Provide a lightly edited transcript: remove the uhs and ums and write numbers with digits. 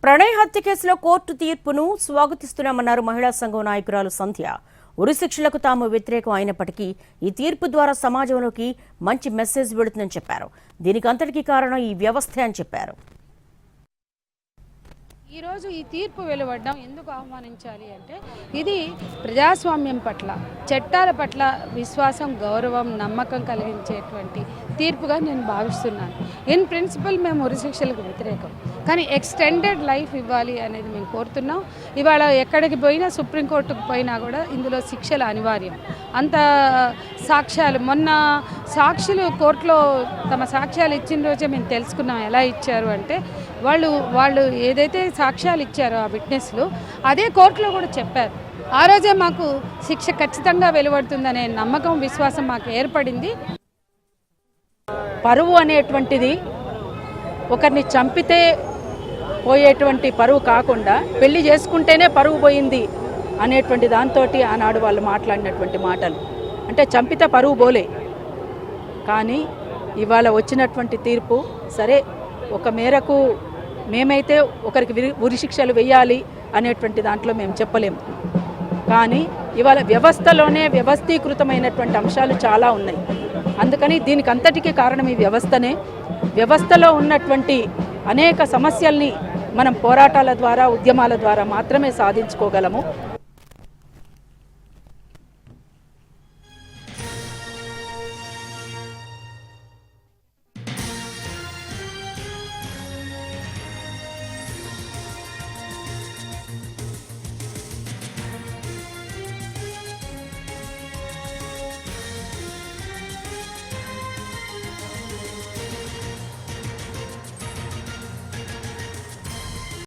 ప్రణయ్ హత్య కేసులో కోర్టు తీర్పును స్వాగతిస్తున్నామన్నారు మహిళా సంఘం నాయకురాలు సంధ్య. ఉరిశిక్షలకు తాము వ్యతిరేకం అయినప్పటికీ ఈ తీర్పు ద్వారా సమాజంలోకి మంచి మెసేజ్ వెళుతుందని చెప్పారు. దీనికి అంతటికీ కారణం ఈ వ్యవస్థే అని చెప్పారు. ఈరోజు ఈ తీర్పు వెలువడడం ఎందుకు ఆహ్వానించాలి అంటే ఇది ప్రజాస్వామ్యం పట్ల, చట్టాల పట్ల విశ్వాసం, గౌరవం, నమ్మకం కలిగించేటువంటి తీర్పుగా నేను భావిస్తున్నాను. ఇన్ ప్రిన్సిపల్ మేము ఉరిశిక్షలకు వ్యతిరేకం, కానీ ఎక్స్టెండెడ్ లైఫ్ ఇవ్వాలి అనేది మేము కోరుతున్నాం. ఇవాళ ఎక్కడికి పోయినా, సుప్రీంకోర్టుకు పోయినా కూడా ఇందులో శిక్షలు అనివార్యం. అంత సాక్ష్యాలు, మొన్న సాక్షులు కోర్టులో తమ సాక్ష్యాలు ఇచ్చిన రోజే మేము తెలుసుకున్నాం. ఎలా ఇచ్చారు అంటే వాళ్ళు ఏదైతే సాక్ష్యాలు ఇచ్చారో ఆ విట్నెస్లు అదే కోర్టులో కూడా చెప్పారు. ఆ రోజే మాకు శిక్ష ఖచ్చితంగా వెలువడుతుందనే నమ్మకం, విశ్వాసం మాకు ఏర్పడింది. పరువు అనేటువంటిది ఒకరిని చంపితే పోయేటువంటి పరువు కాకుండా పెళ్లి చేసుకుంటేనే పరువు పోయింది అనేటువంటి దాంతో ఆనాడు వాళ్ళు మాట్లాడినటువంటి మాటలు అంటే చంపితే పరువు పోలే. కానీ ఇవాళ వచ్చినటువంటి తీర్పు సరే, ఒక మేరకు మేమైతే ఒకరికి ఉరిశిక్షలు వేయాలి అనేటువంటి దాంట్లో మేము చెప్పలేము. కానీ ఇవాళ వ్యవస్థలోనే వ్యవస్థీకృతమైనటువంటి అంశాలు చాలా ఉన్నాయి. అందుకని దీనికి అంతటికీ కారణం ఈ వ్యవస్థనే. వ్యవస్థలో ఉన్నటువంటి అనేక సమస్యల్ని మనం పోరాటాల ద్వారా, ఉద్యమాల ద్వారా మాత్రమే సాధించుకోగలము.